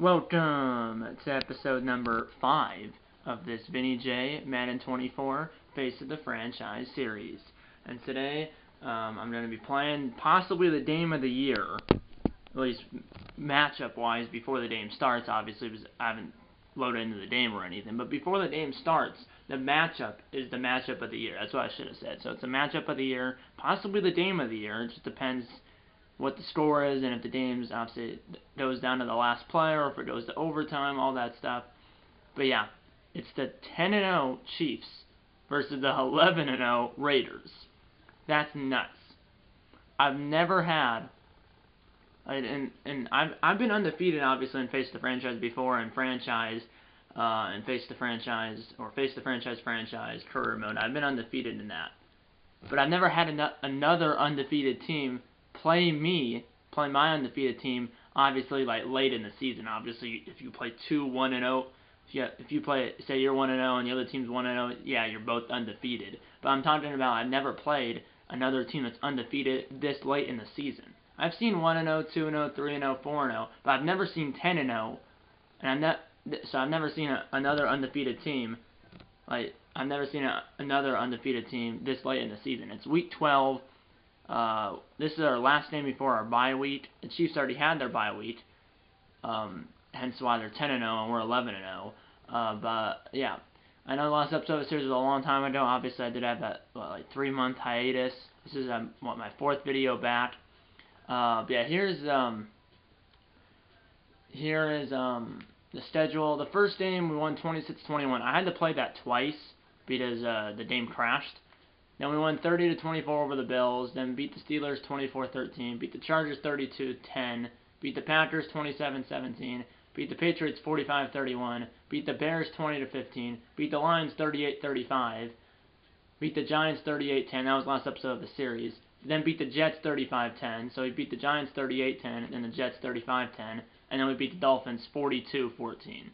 Welcome to episode number 5 of this Vinny J Madden 24 Face of the Franchise series. And today, I'm going to be playing possibly the game of the year, at least matchup-wise, before the game starts, obviously, because I haven't loaded into the game or anything. But before the game starts, the matchup is the matchup of the year. That's what I should have said. So it's a matchup of the year, possibly the game of the year. It just depends what the score is, and if the game's obviously goes down to the last play, or if it goes to overtime, all that stuff. But yeah, it's the 10-0 Chiefs versus the 11-0 Raiders. That's nuts. I've never had, and I've been undefeated obviously in Face the Franchise before, and franchise, and Face the Franchise or Face the Franchise career mode. I've been undefeated in that, but I've never had another undefeated team play my undefeated team, obviously, like, late in the season. Obviously, if you play 1-0, if you play, say you're 1-0 and the other team's 1-0, yeah, you're both undefeated. But I'm talking about I've never played another team that's undefeated this late in the season. I've seen 1-0, 2-0, 3-0, 4-0, but I've never seen 10-0, and I've never seen another undefeated team. Like, I've never seen another undefeated team this late in the season. It's week 12. This is our last game before our bye week. The Chiefs already had their bye week, hence why they're 10-0 and we're 11-0. But yeah, I know the last episode of the series was a long time ago. Obviously, I did have that 3-month hiatus. This is my 4th video back. But yeah, here is the schedule. The first game we won 26-21. I had to play that twice because the game crashed. Then we won 30-24 over the Bills, then beat the Steelers 24-13, beat the Chargers 32-10, beat the Packers 27-17, beat the Patriots 45-31, beat the Bears 20-15, beat the Lions 38-35, beat the Giants 38-10, that was the last episode of the series, then beat the Jets 35-10, so we beat the Giants 38-10, and then the Jets 35-10, and then we beat the Dolphins 42-14.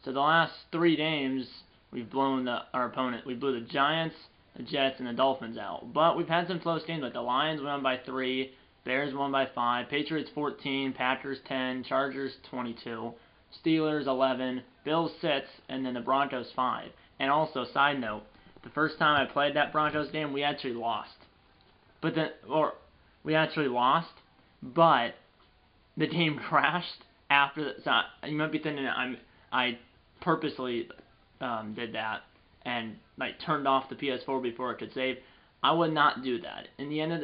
So the last 3 games, we've blown our opponent. We blew the Giants, the Jets, and the Dolphins out. But we've had some close games, like the Lions won by 3, Bears won by 5, Patriots 14, Packers 10, Chargers 22, Steelers 11, Bills 6, and then the Broncos 5. And also, side note, the first time I played that Broncos game, we actually lost. But the game crashed after the. So you might be thinking I purposely did that and turned off the PS4 before it could save. I would not do that. At the end of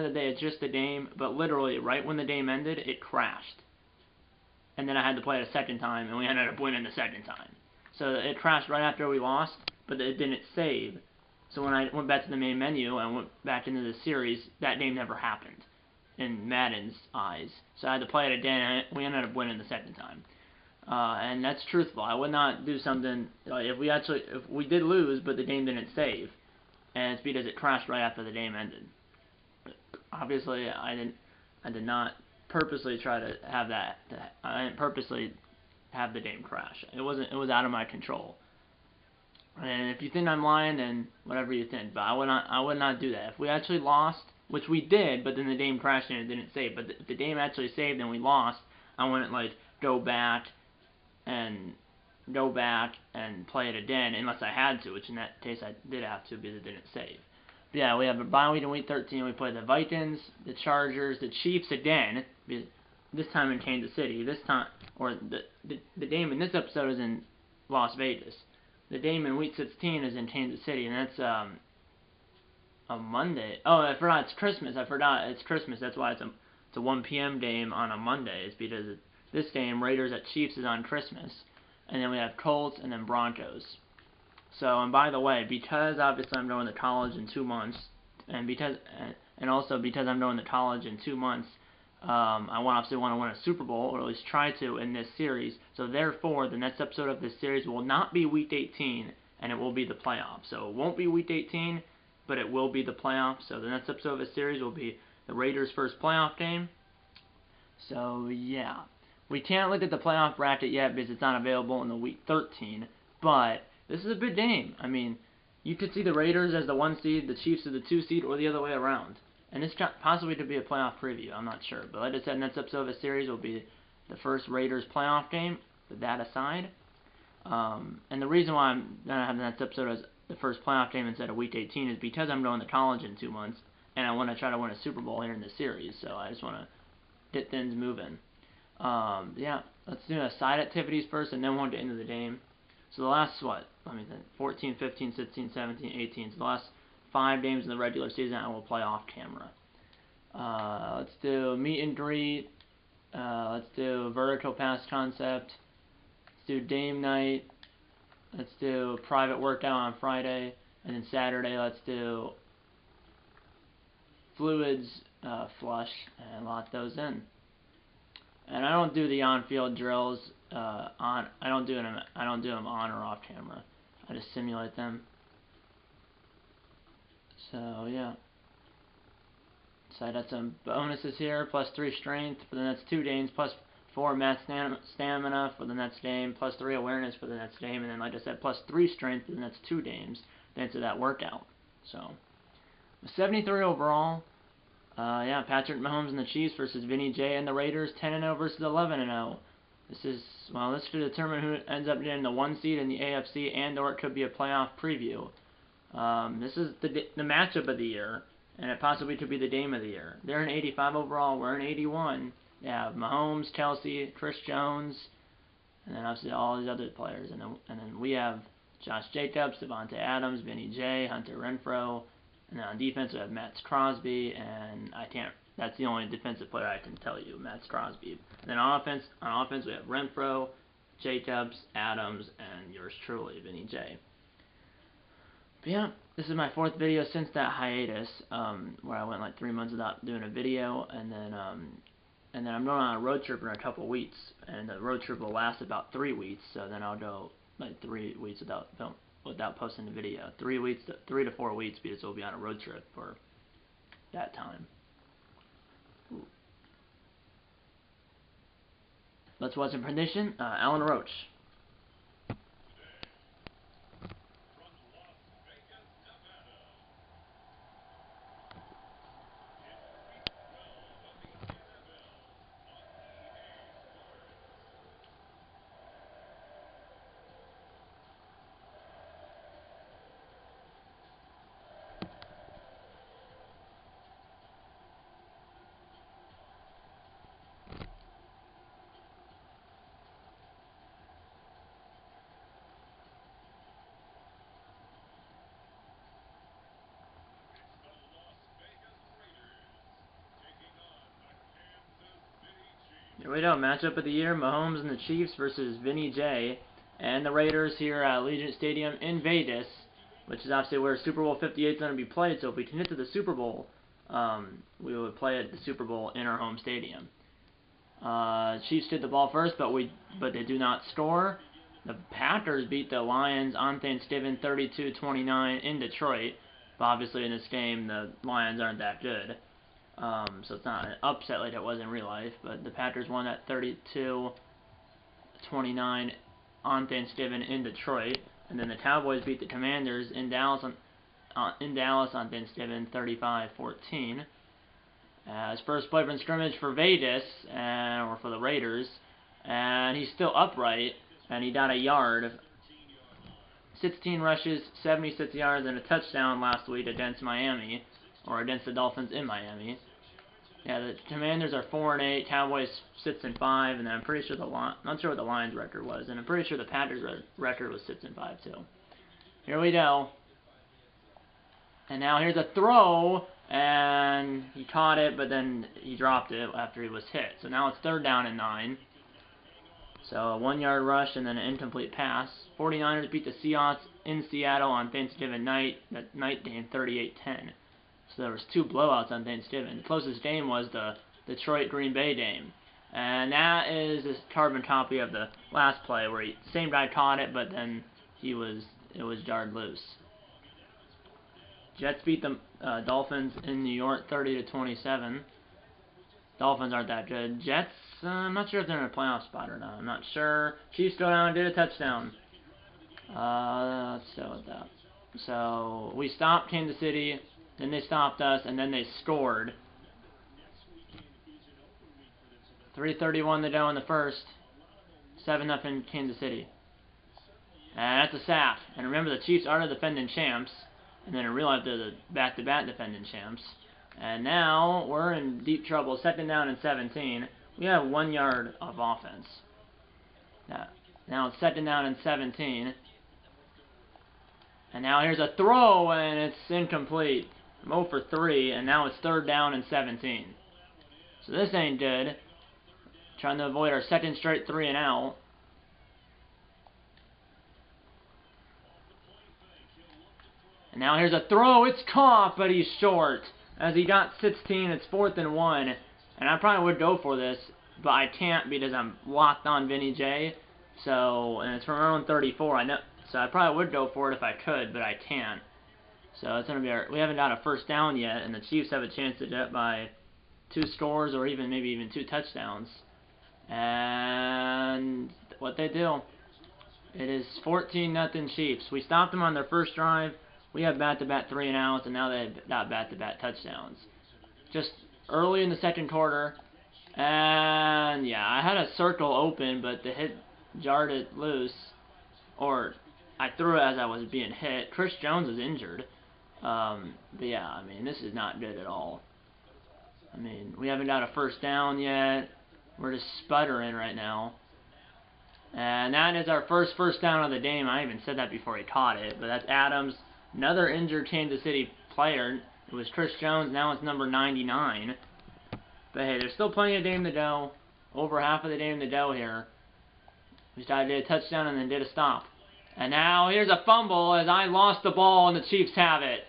the day, it's just a game. But literally, right when the game ended, it crashed, and then I had to play it a second time, and we ended up winning the second time. So it crashed right after we lost, but it didn't save. So when I went back to the main menu and went back into the series, that game never happened in Madden's eyes. So I had to play it again, and we ended up winning the second time. And that's truthful. I would not do something like if we did lose, but the game didn't save, and it's because it crashed right after the game ended. Obviously, I did not purposely try to have that. I didn't purposely have the game crash. It was out of my control. And if you think I'm lying, then whatever you think. But I would not do that. If we actually lost, which we did, but then the game crashed and it didn't save. But if the game actually saved and we lost, I wouldn't go back and play it again unless I had to, which in that case I did have to because it didn't save. But yeah, we have a bye week in week 13. We play the Vikings, the Chargers, the Chiefs again, this time in Kansas City. This time, or the game in this episode is in Las Vegas. The game in week 16 is in Kansas City, and that's a Monday. Oh, I forgot it's Christmas. It's Christmas. That's why it's a 1 p.m. game on a Monday. It's because this game, Raiders at Chiefs, is on Christmas. And then we have Colts and then Broncos. So, and by the way, because obviously I'm going to college in 2 months, and also because I'm going to college in 2 months, I obviously want to win a Super Bowl, or at least try to, in this series. So therefore, the next episode of this series will not be Week 18, and it will be the playoffs. So it won't be Week 18, but it will be the playoffs. So the next episode of this series will be the Raiders' first playoff game. So yeah. We can't look at the playoff bracket yet because it's not available in the week 13, but this is a big game. I mean, you could see the Raiders as the 1 seed, the Chiefs as the 2 seed, or the other way around. And this possibly could be a playoff preview. I'm not sure. But like I said, next episode of the series will be the first Raiders playoff game. With that aside, and the reason why I'm gonna have the next episode as the first playoff game instead of Week 18 is because I'm going to college in 2 months, and I want to try to win a Super Bowl here in this series. So I just want to get things moving. Yeah, let's do the side activities first, and then we'll get into the game. So the last, 14, 15, 16, 17, 18. So the last 5 games in the regular season I will play off camera. Let's do meet and greet. Let's do vertical pass concept. Let's do game night. Let's do private workout on Friday. And then Saturday, let's do fluids flush and lock those in. And I don't do the on-field drills I don't do them on or off camera. I just simulate them. So yeah. So I got some bonuses here, +3 strength for the next 2 games, +4 max stamina for the next game, +3 awareness for the next game, and then like I said, +3 strength for the next 2 games thanks to that workout. So 73 overall. Yeah, Patrick Mahomes and the Chiefs versus Vinny J and the Raiders, 10-0 versus 11-0. This could determine who ends up getting the 1 seed in the AFC, and/or it could be a playoff preview. This is the matchup of the year, and it possibly could be the game of the year. They're an 85 overall, we're an 81. They have Mahomes, Kelsey, Chris Jones, and then obviously all these other players. And then we have Josh Jacobs, Devontae Adams, Vinny J, Hunter Renfrow. And then on defense we have Matt Crosby, and that's the only defensive player I can tell you, Matt Crosby. And then on offense we have Renfrow, Jacobs, Adams, and yours truly, Vinny J. But yeah, this is my 4th video since that hiatus, where I went like 3 months without doing a video, and then I'm going on a road trip in a couple weeks, and the road trip will last about 3 weeks, so then I'll go like 3 weeks without posting the video. 3 to 4 weeks, because we'll be on a road trip for that time. Ooh. Let's watch some prediction. Alan Roach. Here we go, matchup of the year, Mahomes and the Chiefs versus Vinny J and the Raiders here at Allegiant Stadium in Vegas, which is obviously where Super Bowl 58 is going to be played. So if we can get to the Super Bowl, we would play at the Super Bowl in our home stadium. Chiefs did the ball first, but they do not score. The Packers beat the Lions on Thanksgiving 32-29 in Detroit. But obviously in this game, the Lions aren't that good. So it's not an upset like it was in real life, but the Packers won at 32-29 on Thanksgiving in Detroit, and then the Cowboys beat the Commanders in Dallas on Thanksgiving 35-14. His first play from scrimmage for Vegas, or for the Raiders, and he's still upright, and he got a yard. 16 rushes, 76 yards, and a touchdown last week against Miami, or against the Dolphins in Miami. Yeah, the Commanders are 4-8, Cowboys 6-5, and then I'm pretty sure not sure what the Lions record was, and I'm pretty sure the Packers record was 6-5 too. Here we go. And now here's a throw, and he caught it, but then he dropped it after he was hit. So now it's 3rd down and 9. So a 1-yard rush and then an incomplete pass. 49ers beat the Seahawks in Seattle on Thanksgiving night, that night game, 38-10. So there was 2 blowouts on Thanksgiving. The closest game was the Detroit-Green Bay game. And that is a carbon copy of the last play where same guy caught it, but then it was jarred loose. Jets beat the Dolphins in New York 30-27. Dolphins aren't that good. Jets, I'm not sure if they're in a playoff spot or not. I'm not sure. Chiefs go down and did a touchdown. Let's go with that. So we stopped Kansas City. Then they stopped us, and then they scored. 3:31 to go in the first. 7-0 Kansas City. And that's a sack. And remember, the Chiefs are the defending champs. And then in real life, they're the back-to-back defending champs. And now we're in deep trouble. 2nd down and 17. We have 1 yard of offense. Now it's 2nd down and 17. And now here's a throw, and it's incomplete. I'm 0 for 3, and now it's 3rd down and 17. So this ain't good. Trying to avoid our 2nd straight 3 and out. And now here's a throw. It's caught, but he's short. As he got 16, it's 4th and 1. And I probably would go for this, but I can't because I'm locked on Vinny J. So, and it's from our own 34. I know. So I probably would go for it if I could, but I can't. So it's gonna be we haven't got a 1st down yet, and the Chiefs have a chance to get by 2 scores or maybe even 2 touchdowns. And what they do, it is 14-0 Chiefs. We stopped them on their first drive. We have back-to-back 3 and outs, and now they've got back-to-back touchdowns. Just early in the 2nd quarter, and yeah, I had a circle open, but the hit jarred it loose, or I threw it as I was being hit. Chris Jones is injured. But yeah, I mean, this is not good at all. I mean, we haven't got a 1st down yet. We're just sputtering right now. And that is our first 1st down of the game. I even said that before he caught it. But that's Adams, another injured Kansas City player. It was Chris Jones. Now it's number 99. But hey, there's still plenty of game to go. Over half of the game to go here. We started to get a touchdown and then did a stop. And now here's a fumble as I lost the ball and the Chiefs have it.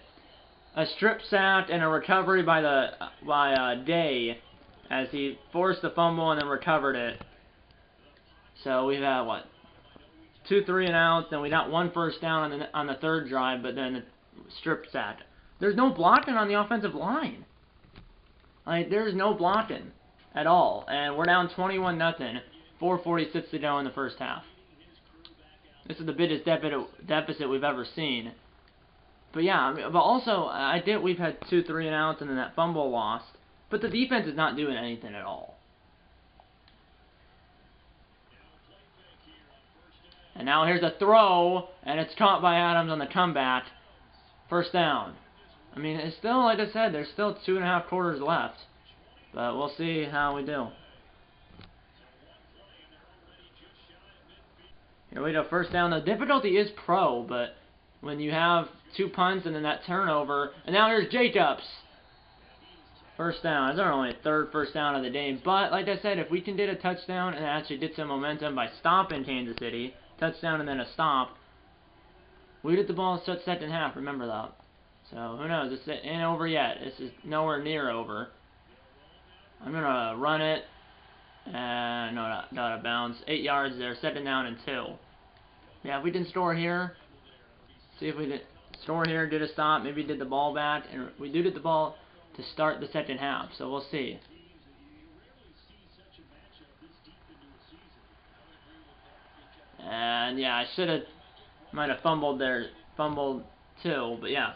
A strip sack and a recovery by Day as he forced the fumble and then recovered it. So we've had what, 2 3 and outs, and we got 1 1st down on the 3rd drive, but then the strip sack. There's no blocking on the offensive line. Like, there's no blocking at all, and we're down 21-0. 4:46 to go in the 1st half. This is the biggest deficit we've ever seen. But yeah, I mean, but also we've had 2 3 and outs and then that fumble lost. But the defense is not doing anything at all. And now here's a throw, and it's caught by Adams on the comeback. 1st down. I mean, it's still, like I said, there's still 2.5 quarters left. But we'll see how we do. Here we go, 1st down. The difficulty is pro, but when you have 2 punts and then that turnover, and now here's Jacobs. 1st down. It's our only 3rd 1st down of the game. But, like I said, if we can get a touchdown and actually get some momentum by stopping Kansas City, touchdown and then a stop, we get the ball in 2nd half, remember that. So, who knows, this ain't over yet. This is nowhere near over. I'm going to run it, and no, not out of bounds. 8 yards there, 2nd down and 2. Yeah, if we didn't score here, see if we did score here, did a stop, maybe did the ball back, and we do get the ball to start the 2nd half, so we'll see. And yeah, I might have fumbled too, but yeah.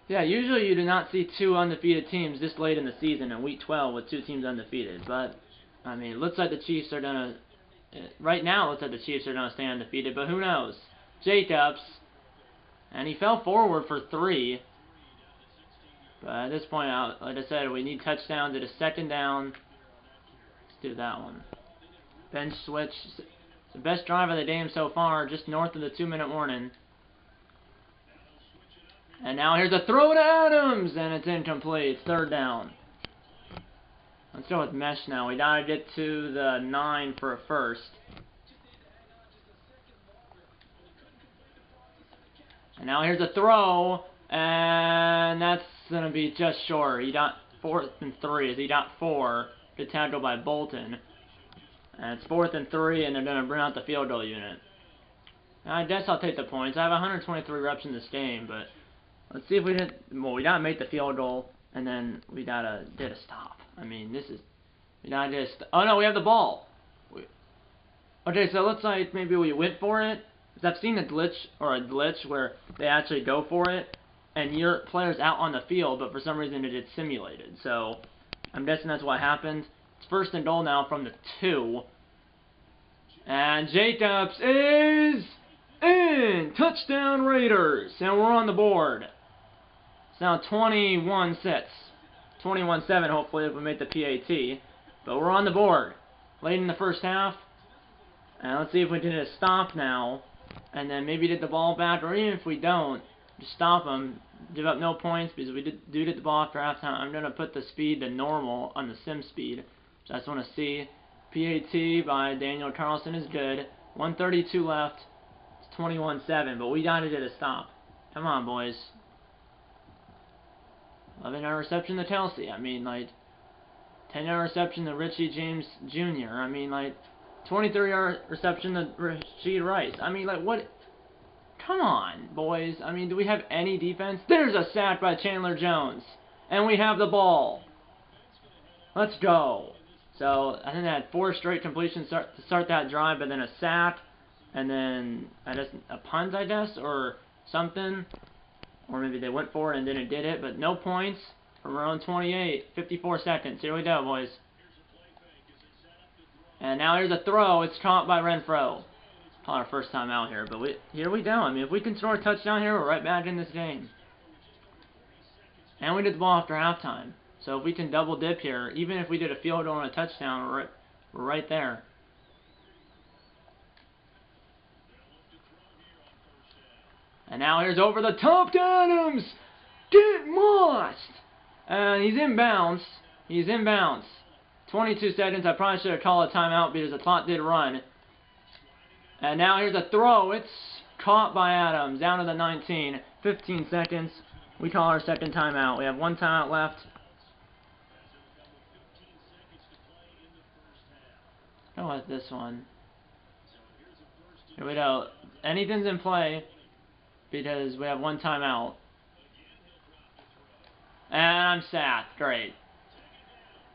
Yeah, usually you do not see 2 undefeated teams this late in the season in Week 12 with 2 teams undefeated, but I mean, it looks like the Chiefs are gonna, right now it looks like the Chiefs are gonna stay undefeated, but who knows? Jacobs, and he fell forward for 3. But at this point, like I said, we need touchdowns at a 2nd down. Let's do that one. Bench switch. It's the best drive of the game so far, just north of the 2-minute warning. And now here's a throw to Adams, and it's incomplete. 3rd down. Let's go with mesh now. We gotta get to the 9 for a 1st. And now here's a throw, and that's going to be just short. He got 4th and 3 as he got 4. Good tackle by Bolton. And it's 4th and 3, and they're going to bring out the field goal unit. Now, I guess I'll take the points. I have 123 reps in this game, but let's see if we didn't. Well, we gotta make the field goal, and then we gotta get a stop. I mean, we gotta just. Oh no, we have the ball. Okay, so it looks like maybe we went for it. Because I've seen a glitch where they actually go for it, and your player's out on the field, but for some reason it is simulated. So I'm guessing that's what happened. It's 1st and goal now from the 2. And Jacobs is in! Touchdown Raiders! And we're on the board. It's now 21-6. 21-7 hopefully if we make the PAT. But we're on the board. Late in the first half. And let's see if we can just stop now. And then maybe get the ball back. Or even if we don't, just stop them. Give up no points because we do get the ball after halftime. I'm going to put the speed to normal on the sim speed. Just want to see. PAT by Daniel Carlson is good. 1:32 left. It's 21-7, but we got to get a stop. Come on, boys. 11-yard reception to Kelsey. I mean, like, 10-yard reception to Richie James Jr. I mean, like, 23-yard reception to Rasheed Rice. I mean, like, what? Come on, boys. I mean, do we have any defense? There's a sack by Chandler Jones. And we have the ball. Let's go. So, I think they had 4 straight completions to start that drive, but then a sack, and then a punt, I guess, or something. Or maybe they went for it and didn't did it, but no points from our own 28. 54 seconds. Here we go, boys. And now here's a throw. It's caught by Renfro. Probably our first time out here, but here we go. I mean, if we can score a touchdown here, we're right back in this game. And we did the ball after halftime. So if we can double dip here, even if we did a field goal and a touchdown, we're right there. And now here's over the top to Adams. Get mossed. And he's inbounds. He's inbounds. 22 seconds. I probably should have called a timeout because the clock did run. And now here's a throw. It's caught by Adams. Down to the 19. 15 seconds. We call our second timeout. We have 1 timeout left. Go with this one. Here we go. Anything's in play because we have 1 timeout. And I'm sacked. Great.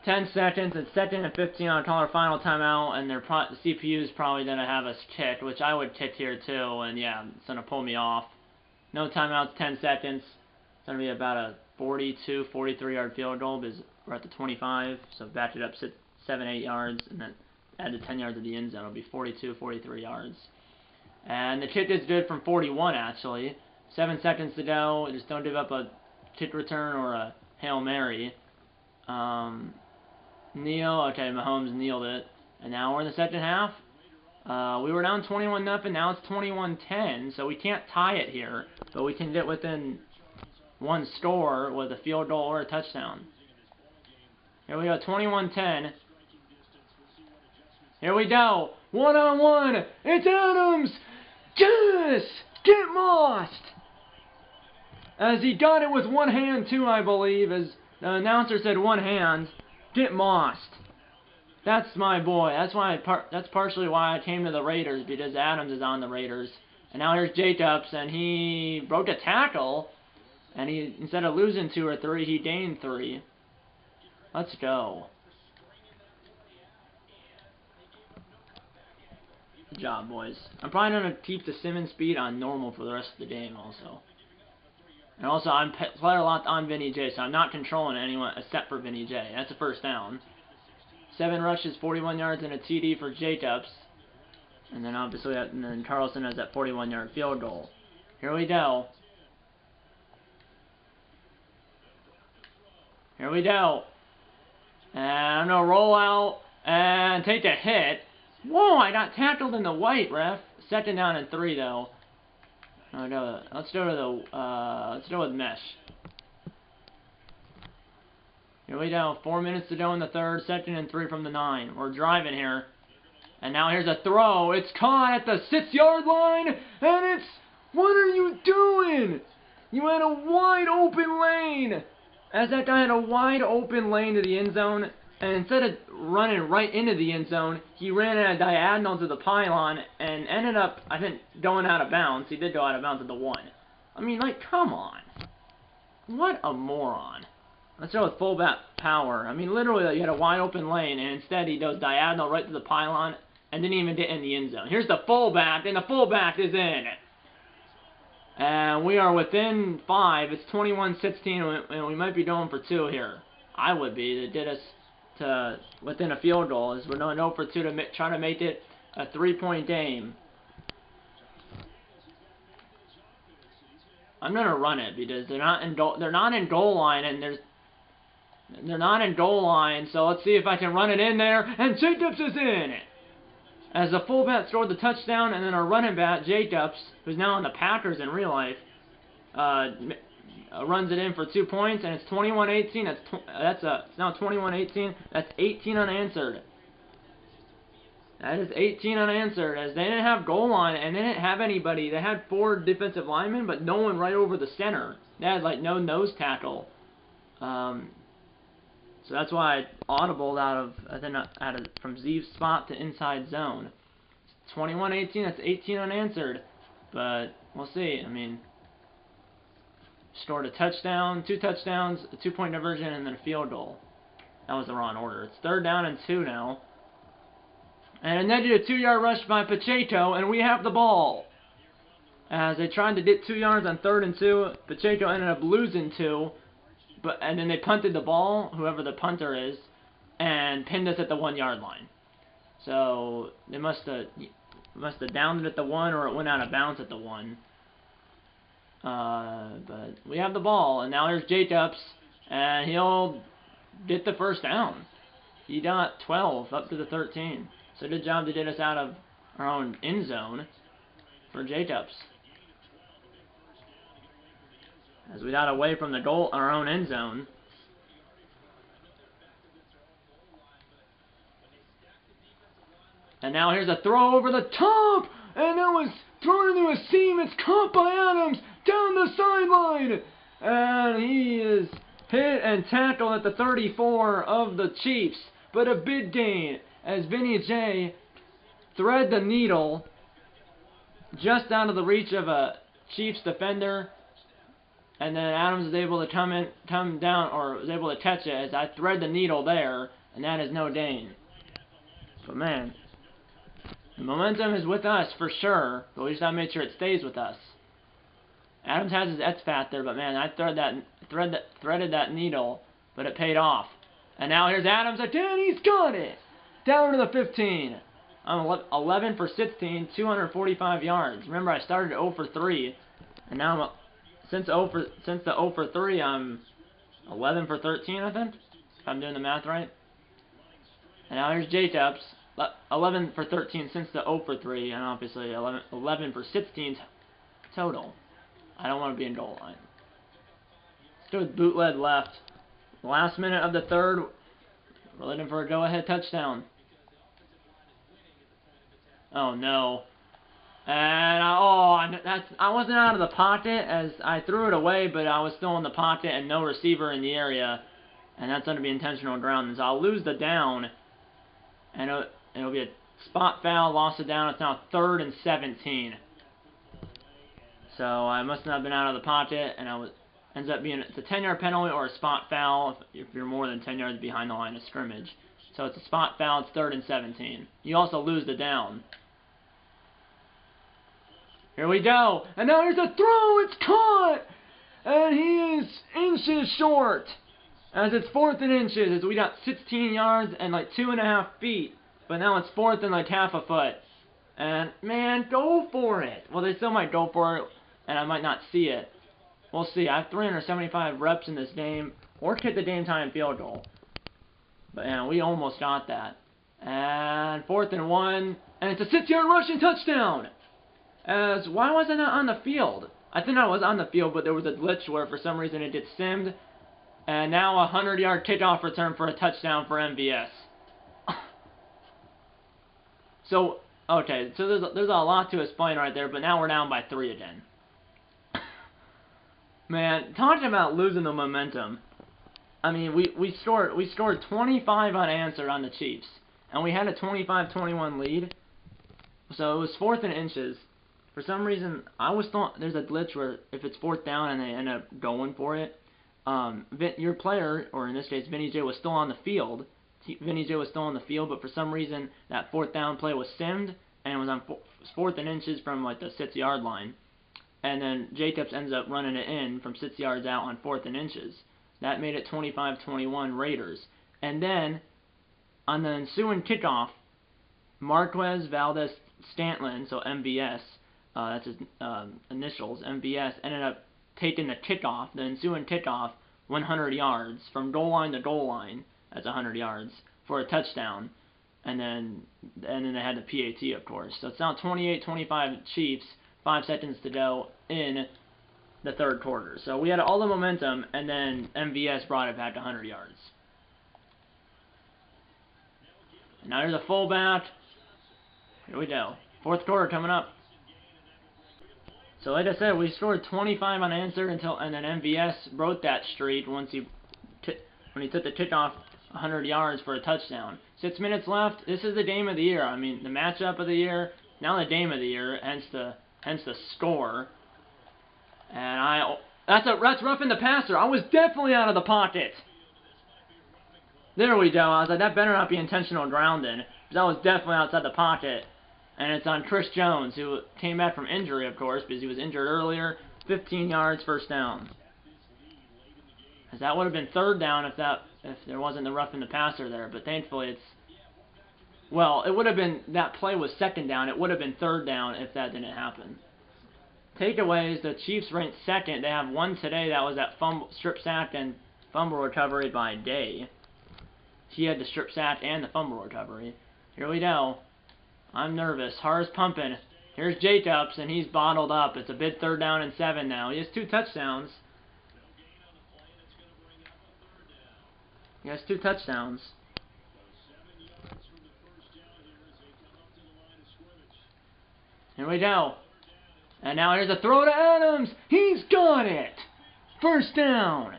10 seconds. It's 2nd and 15 on our final timeout, and the CPU is probably going to have us kick, which I would kick here too, and yeah, it's going to pull me off. No timeouts, 10 seconds. It's going to be about a 42, 43-yard field goal because we're at the 25, so back it up 7, 8 yards, and then add the 10 yards of the end zone. It'll be 42, 43 yards. And the kick is good from 41, actually. 7 seconds to go. Just don't give up a kick return or a Hail Mary. Kneel. Okay, Mahomes kneeled it. And now we're in the second half. We were down 21-0. Now it's 21-10. So we can't tie it here. But we can get within 1 score with a field goal or a touchdown. Here we go. 21-10. Here we go. 1-on-1. It's Adams. Yes! Get mossed! As he got it with 1 hand too, I believe. As the announcer said 1 hand. Get mossed. That's my boy. That's partially why I came to the Raiders, because Adams is on the Raiders. And now here's Jacobs, and he broke a tackle. And he, instead of losing 2 or 3, he gained 3. Let's go. Good job, boys. I'm probably going to keep the Simmons speed on normal for the rest of the game also. And also, I'm player locked on Vinny J, so I'm not controlling anyone except for Vinny J. That's a first down. 7 rushes, 41 yards, and a TD for Jacobs. And then obviously, and then Carlson has that 41-yard field goal. Here we go. Here we go. And I'm going to roll out and take a hit. Whoa, I got tackled in the white, ref. 2nd down and 3, though. Let's go with mesh. Here we go. 4 minutes to go in the third. 2nd and 3 from the 9. We're driving here. And now here's a throw. It's caught at the 6-yard line. And it's... What are you doing? You had a wide open lane. As that guy had a wide open lane to the end zone. And instead of running right into the end zone, he ran at a diagonal to the pylon and ended up, I think, going out of bounds. He did go out of bounds at the 1. I mean, like, come on. What a moron. Let's go with fullback power. I mean, literally, you had a wide open lane, and instead he goes diagonal right to the pylon and didn't even get in the end zone. Here's the fullback, and the fullback is in. And we are within 5. It's 21-16, and we might be going for 2 here. I would be. They did us to within a field goal, as we're going 0 for 2 to try to make it a 3-point game. I'm gonna run it because they're not in goal line, and they're not in goal line. So let's see if I can run it in there, and Jacobs is in. As the fullback scored the touchdown, and then our running back Jacobs, who's now on the Packers in real life, runs it in for 2 points, and it's 21-18. It's now 21-18. That's 18 unanswered. That is 18 unanswered, as they didn't have goal line, and they didn't have anybody. They had 4 defensive linemen, but no one right over the center. They had, like, no nose tackle. So that's why I audibled from Zee's spot to inside zone. 21-18, that's 18 unanswered. But we'll see. I mean, scored a touchdown, 2 touchdowns, a 2-point diversion, and then a field goal. That was the wrong order. It's 3rd down and 2 now. And a negative 2-yard rush by Pacheco, and we have the ball. As they tried to get 2 yards on 3rd and 2, Pacheco ended up losing 2. And then they punted the ball, whoever the punter is, and pinned us at the 1-yard line. So they must have downed it at the 1, or it went out of bounds at the 1. But we have the ball, and now here's Jacobs, and he'll get the first down. He got 12 up to the 13. So good job to get us out of our own end zone for Jacobs. As we got away from the goal, our own end zone. And now here's a throw over the top, and that was thrown into a seam. It's caught by Adams down the sideline, and he is hit and tackled at the 34 of the Chiefs. But a big gain, as Vinny J thread the needle just out of the reach of a Chiefs defender, and then Adams is able to come down, or was able to catch it as I thread the needle there, and that is no gain. But man, the momentum is with us for sure, but we just gotta make sure it stays with us. Adams has his X-Fat there, but man, I threaded that needle, but it paid off. And now here's Adams again. He's got it down to the 15. I'm 11 for 16, 245 yards. Remember, I started 0 for 3, and now since the 0 for 3, I'm 11 for 13, I think, if I'm doing the math right. And now here's Jacobs, 11 for 13 since the 0 for 3, and obviously 11 for 16 total. I don't want to be in goal line. Let's go with bootleg left. Last minute of the 3rd, we're looking for a go-ahead touchdown. Oh no. And I wasn't out of the pocket, as I threw it away, but I was still in the pocket and no receiver in the area, and that's going to be intentional grounding. So I'll lose the down, and it'll be a spot foul, loss of down. It's now 3rd and 17. So I must not have been out of the pocket, and ends up being it's a 10-yard penalty or a spot foul if you're more than 10 yards behind the line of scrimmage. So it's a spot foul. It's 3rd and 17. You also lose the down. Here we go, and now here's a throw. It's caught, and he is inches short, as it's 4th and inches, as we got 16 yards and like 2.5 feet, but now it's 4th and like half a foot. And man, go for it. Well, they still might go for it, and I might not see it. We'll see. I have 375 reps in this game, or kick the game time field goal. But man, we almost got that. And 4th and 1, and it's a 6-yard rushing touchdown. As why was I not on the field? I think I was on the field, but there was a glitch where for some reason it gets simmed. And now a 100-yard kickoff return for a touchdown for MVS. So, okay, so there's a lot to explain right there, but now we're down by 3 again. Man, talking about losing the momentum. I mean, we scored 25 unanswered on the Chiefs, and we had a 25-21 lead. So it was 4th and inches. For some reason, I was thought there's a glitch where if it's 4th down and they end up going for it, your player, or in this case Vinny J, was still on the field. Vinny J was still on the field, but for some reason that 4th down play was simmed, and it was on 4th and inches from like the 6-yard line. And then Jacobs ends up running it in from 6 yards out on 4th and inches. That made it 25-21 Raiders. And then On the ensuing kickoff, Marquez Valdez Stantlin, so MVS, that's his initials, MVS, ended up taking the kickoff, the ensuing kickoff, 100 yards, from goal line to goal line, that's 100 yards, for a touchdown. And then they had the PAT, of course. So it's now 28-25 Chiefs, 5 seconds to go in the third quarter. So we had all the momentum, and then MVS brought it back to 100 yards. And now there's a fullback. Here we go. Fourth quarter coming up. So like I said, we scored 25 unanswered and then MVS broke that streak when he took the kickoff 100 yards for a touchdown. 6 minutes left. This is the game of the year. I mean, the matchup of the year, now the game of the year, hence the score. And that's roughing the passer. I was definitely out of the pocket. There we go. I was like, that better not be intentional grounding, because I was definitely outside the pocket. And it's on Chris Jones, who came back from injury, of course, because he was injured earlier. 15 yards, first down. As that would have been third down if there wasn't the roughing the passer there, but thankfully it would have been, that play was second down. It would have been third down if that didn't happen. Takeaways, the Chiefs ranked second. They have one today. That was that strip sack and fumble recovery by Day. He had the strip sack and the fumble recovery. Here we go. I'm nervous. Heart's pumping. Here's Jacobs, and he's bottled up. It's a big 3rd down and 7 now. He has 2 touchdowns. He has 2 touchdowns. Here we go. And now here's a throw to Adams. He's got it. First down.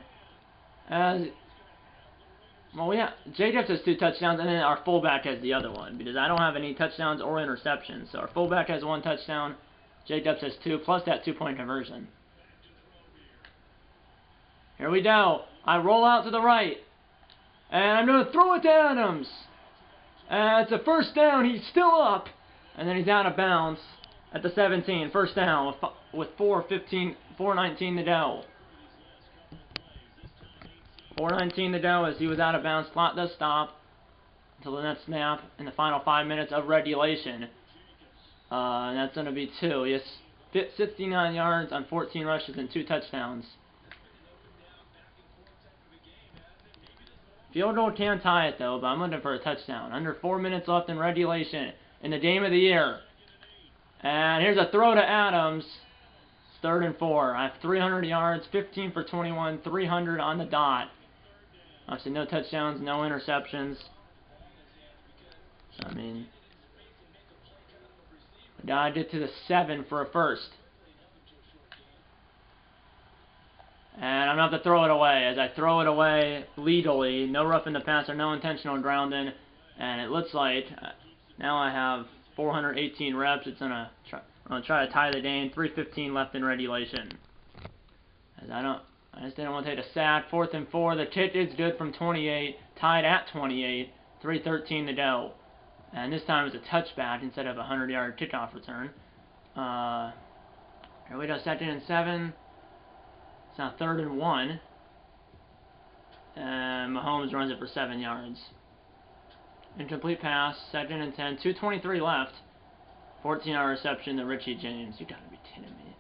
Jacobs has 2 touchdowns, and then our fullback has the other one, because I don't have any touchdowns or interceptions. So our fullback has 1 touchdown. Jacobs has 2, plus that 2-point conversion. Here we go. I roll out to the right. And I'm going to throw it to Adams. It's a first down. He's still up. And then he's out of bounds at the 17. First down with 4:19 to go. 4:19 to go as he was out of bounds. Clock does stop until the next snap in the final 5 minutes of regulation. And that's going to be 2. He has 69 yards on 14 rushes and 2 touchdowns. Field goal can tie it, though, but I'm looking for a touchdown. Under 4 minutes left in regulation in the game of the year. And here's a throw to Adams. It's 3rd and 4. I have 300 yards, 15 for 21, 300 on the dot. Obviously, no touchdowns, no interceptions. I mean, we gotta get to the 7 for a first. And I'm going to have to throw it away. As I throw it away legally, no roughing the passer, no intentional grounding. And it looks like now I have 418 reps. I'm going to try to tie the game. 3:15 left in regulation. As I just didn't want to take a sack. 4th and 4. The kick is good from 28. Tied at 28. 3:13 to go. And this time it's a touchback instead of a 100-yard kickoff return. Here we go. 2nd and 7. It's now 3rd and 1. And Mahomes runs it for 7 yards. Incomplete pass. 2nd and 10. 2:23 left. 14-yard reception to Richie James. You gotta be kidding me.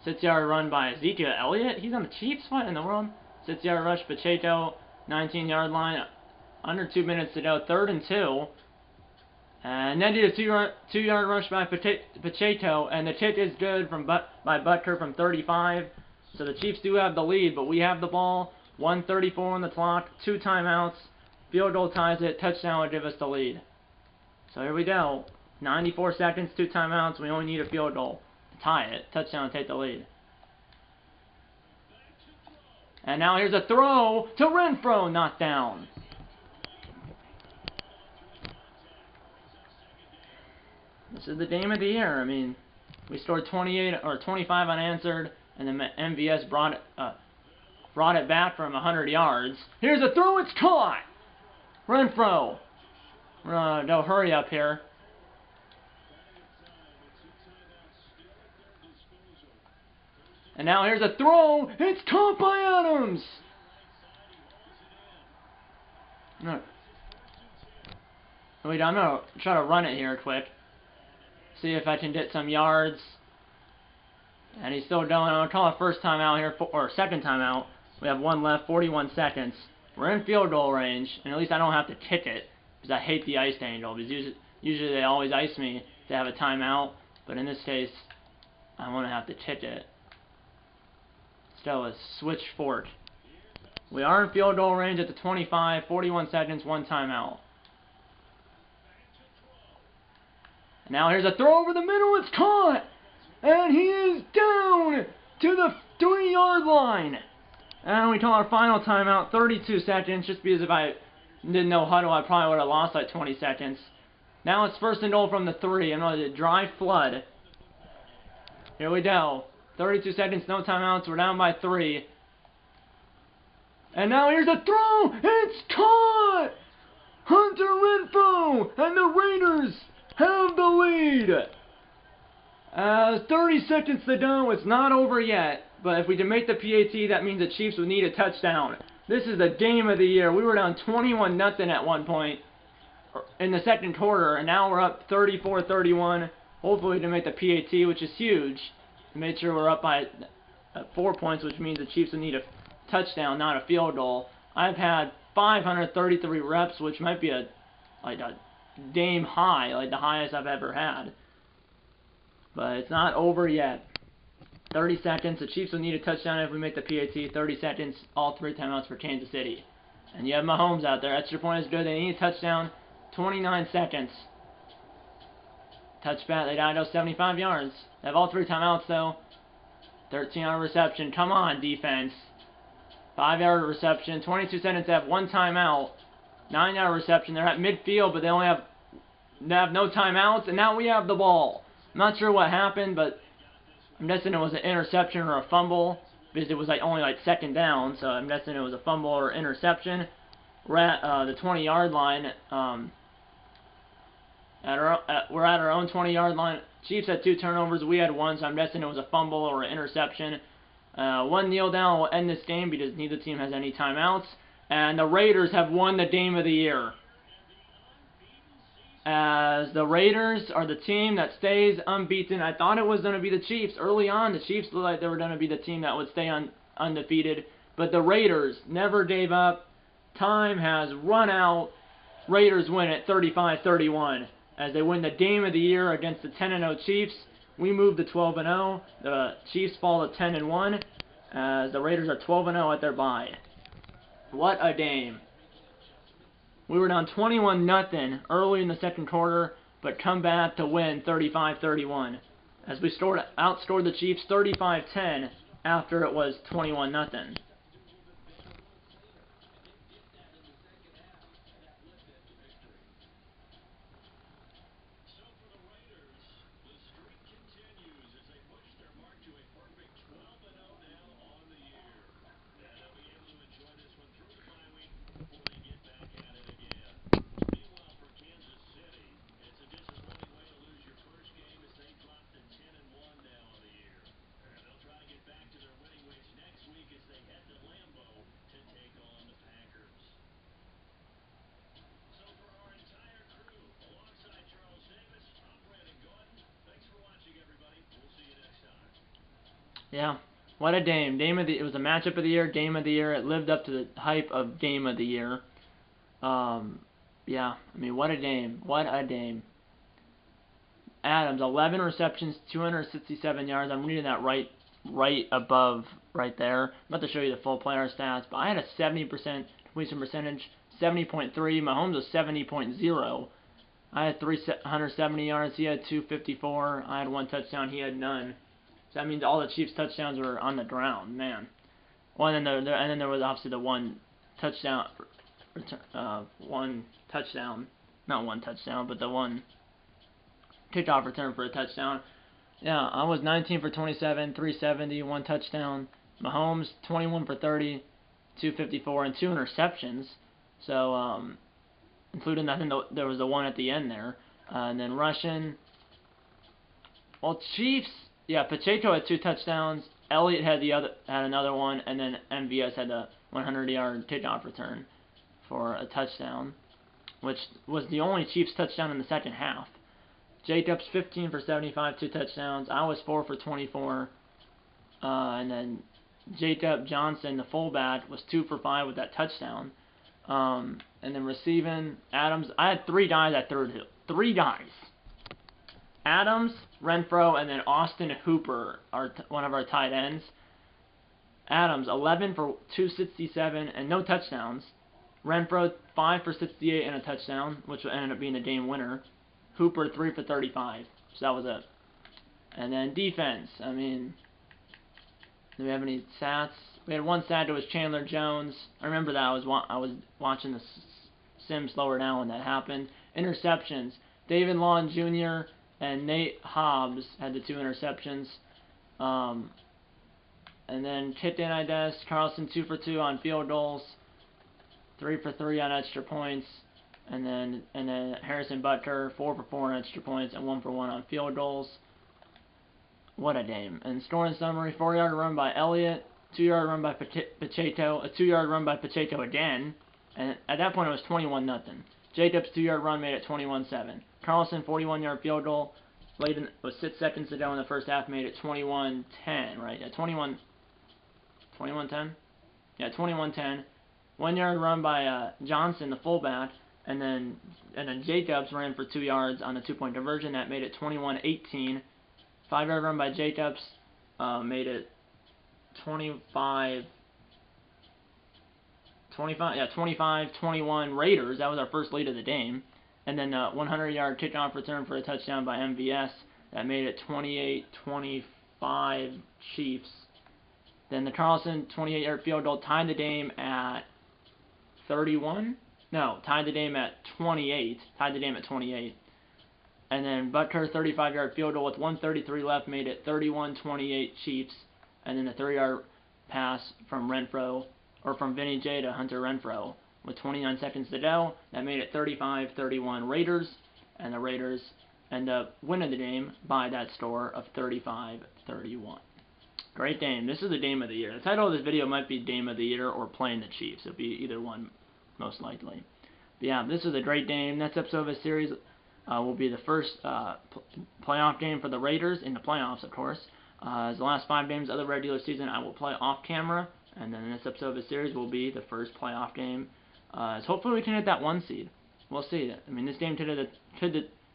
6-yard run by Ezekiel Elliott. He's on the Chiefs. What in the world? 6-yard rush. Pacheco. 19-yard line. Under 2 minutes to go. 3rd and 2. And then did a 2-yard rush by Pacheco. And the kick is good by Butker from 35. So the Chiefs do have the lead, but we have the ball. 1:34 on the clock, 2 timeouts. Field goal ties it. Touchdown would give us the lead. So here we go. 94 seconds, 2 timeouts. We only need a field goal to tie it. Touchdown to take the lead. And now here's a throw to Renfro, not down. This is the game of the year. I mean, we scored 28 or 25 unanswered. And then MVS brought it back from 100 yards. Here's a throw. It's caught. Renfro. No, hurry up here. And now here's a throw. It's caught by Adams. No. Wait, I'm going to try to run it here quick. See if I can get some yards. And he's still going. I'm going to call a first time out here, or second time out. We have one left, 41 seconds. We're in field goal range, and at least I don't have to kick it, because I hate the ice angle. Because usually they always ice me to have a timeout, but in this case, I want to have to kick it. Still a switch fork. We are in field goal range at the 25, 41 seconds, one timeout. And now here's a throw over the middle, it's caught! And he is down to the 3-yard line. And we call our final timeout, 32 seconds, just because if I didn't know huddle, I probably would have lost like 20 seconds. Now it's first and goal from the 3. I'm going to dry flood. Here we go. 32 seconds, no timeouts. We're down by 3. And now here's a throw. It's caught! Hunter Renfrow and the Raiders have the lead. 30 seconds to go. It's not over yet. But if we can make the PAT, that means the Chiefs would need a touchdown. This is the game of the year. We were down 21-0 at one point in the second quarter, and now we're up 34-31. Hopefully to make the PAT, which is huge. Made sure we're up by 4 points, which means the Chiefs would need a touchdown, not a field goal. I've had 533 reps, which might be a game high, like the highest I've ever had. But it's not over yet. 30 seconds. The Chiefs will need a touchdown if we make the PAT. 30 seconds. All 3 timeouts for Kansas City. And you have Mahomes out there. Extra point is good. They need a touchdown. 29 seconds. Touchback. They gotta go 75 yards. They have all 3 timeouts though. 13-yard reception. Come on, defense. 5-yard reception. 22 seconds. They have 1 timeout. 9-yard reception. They're at midfield, but they have no timeouts. And now we have the ball. I'm not sure what happened, but I'm guessing it was an interception or a fumble, because it was only second down, so I'm guessing it was a fumble or interception. We're at the 20-yard line. We're at our own 20-yard line. Chiefs had 2 turnovers. We had 1, so I'm guessing it was a fumble or an interception. 1 kneel down will end this game because neither team has any timeouts. And the Raiders have won the game of the year. As the Raiders are the team that stays unbeaten. I thought it was going to be the Chiefs. Early on, the Chiefs looked like they were going to be the team that would stay undefeated. But the Raiders never gave up. Time has run out. Raiders win it 35-31. As they win the game of the year against the 10-0 Chiefs. We move to 12-0. The Chiefs fall to 10-1. As the Raiders are 12-0 at their bye. What a game. We were down 21-0 early in the second quarter, but come back to win 35-31. As we outscored the Chiefs 35-10 after it was 21-0. Yeah, what a game. It was a matchup of the year, game of the year. It lived up to the hype of game of the year. Yeah, I mean, what a game. What a game. Adams, 11 receptions, 267 yards. I'm reading that right above, right there. I'm about to show you the full player stats, but I had a 70% completion percentage, 70.3. Mahomes was 70.0. I had 370 yards. He had 254. I had 1 touchdown. He had none. So that means all the Chiefs' touchdowns were on the ground, man. Well, and then there was obviously the 1 touchdown, not 1 touchdown, but the 1 kickoff return for a touchdown. Yeah, I was 19 for 27, 370, 1 touchdown. Mahomes 21 for 30, 254, and 2 interceptions. So, including I think there was the 1 at the end there, and then rushing. Well, Chiefs. Yeah, Pacheco had 2 touchdowns. Elliott had another 1, and then MVS had a 100-yard kickoff return for a touchdown. which was the only Chiefs touchdown in the second half. Jacobs 15 for 75, 2 touchdowns. I was 4 for 24. And then Jacob Johnson, the fullback, was 2 for 5 with that touchdown. And then receiving, Adams, I had 3 guys I threw to. 3 guys. Adams, Renfro, and then Austin Hooper, one of our tight ends. Adams, 11 for 267 and no touchdowns. Renfro, 5 for 68 and a touchdown, which ended up being the game winner. Hooper, 3 for 35. So that was it. And then defense, I mean, do we have any stats? We had 1 stat that was Chandler Jones. I remember that. I was watching the sim slower down when that happened. Interceptions, David Long Jr. and Nate Hobbs had the 2 interceptions. And then Kitten Ides, Carlson 2 for 2 on field goals, 3 for 3 on extra points, and then Harrison Butker 4 for 4 on extra points and 1 for 1 on field goals. What a game! And scoring summary: 4-yard run by Elliott, 2-yard run by Pacheco, a 2-yard run by Pacheco again, and at that point it was 21-0. Jacobs' 2-yard run made it 21-7. Carlson 41-yard field goal late in, was 6 seconds to go in the first half, made it 21-10. Right? Yeah, 21-10. Yeah, 21-10. 1-yard run by Johnson, the fullback, and then Jacobs ran for 2 yards on a 2-point conversion that made it 21-18. 5-yard run by Jacobs made it 25-21 Raiders. That was our first lead of the game. And then 100-yard kickoff return for a touchdown by MVS that made it 28-25 Chiefs. Then the Carlson 28-yard field goal tied the game at 31. No, tied the game at 28. Tied the game at 28. And then Butker 35-yard field goal with 1:33 left made it 31-28 Chiefs. And then the 30-yard pass from Vinny J to Hunter Renfro with 29 seconds to go. That made it 35-31 Raiders. And the Raiders end up winning the game by that score of 35-31. Great game. This is the game of the year. The title of this video might be Game of the Year or Playing the Chiefs. It'll be either one, most likely. But yeah, this is a great game. Next episode of this series will be the first playoff game for the Raiders in the playoffs, of course. As the last 5 games of the regular season, I will play off camera, and then the next episode of the series will be the first playoff game. So hopefully we can hit that 1 seed. We'll see. I mean, this game could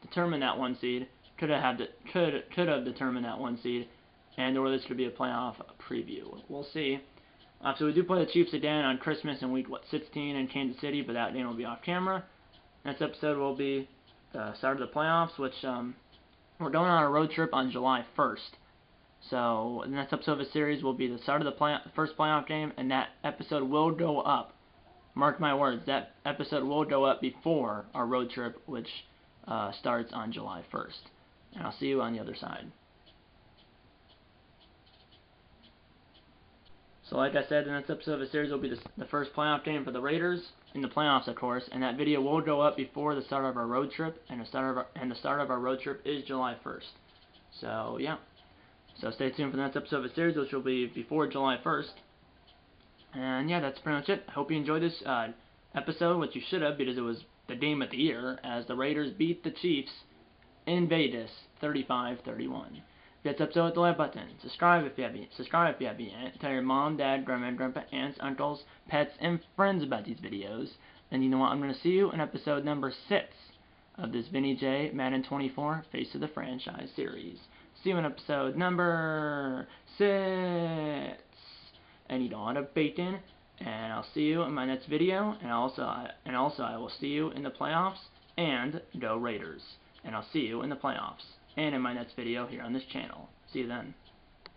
determine that 1 seed. Could have determined that 1 seed. And or this could be a playoff preview. We'll see. So we do play the Chiefs again on Christmas in week 16 in Kansas City, but that game will be off camera. Next episode will be the start of the playoffs, which we're going on a road trip on July 1st. So the next episode of the series will be the start of the first playoff game, and that episode will go up. Mark my words, that episode will go up before our road trip, which starts on July 1st. And I'll see you on the other side. So like I said, the next episode of the series will be the first playoff game for the Raiders, in the playoffs of course, and that video will go up before the start of our road trip, and the start of our road trip is July 1st. So yeah, so stay tuned for the next episode of the series, which will be before July 1st. And yeah, that's pretty much it. I hope you enjoyed this episode, which you should have, because it was the game of the year, as the Raiders beat the Chiefs in Vegas 35-31. That's episode with the like button. Subscribe if you haven't. Tell your mom, dad, grandma, grandpa, aunts, uncles, pets, and friends about these videos. And you know what? I'm going to see you in episode number 6 of this Vinny J Madden 24 Face of the Franchise series. See you in episode number 6. And eat a lot of bacon. And I'll see you in my next video. And also I will see you in the playoffs. And go Raiders. And I'll see you in the playoffs. And in my next video here on this channel. See you then.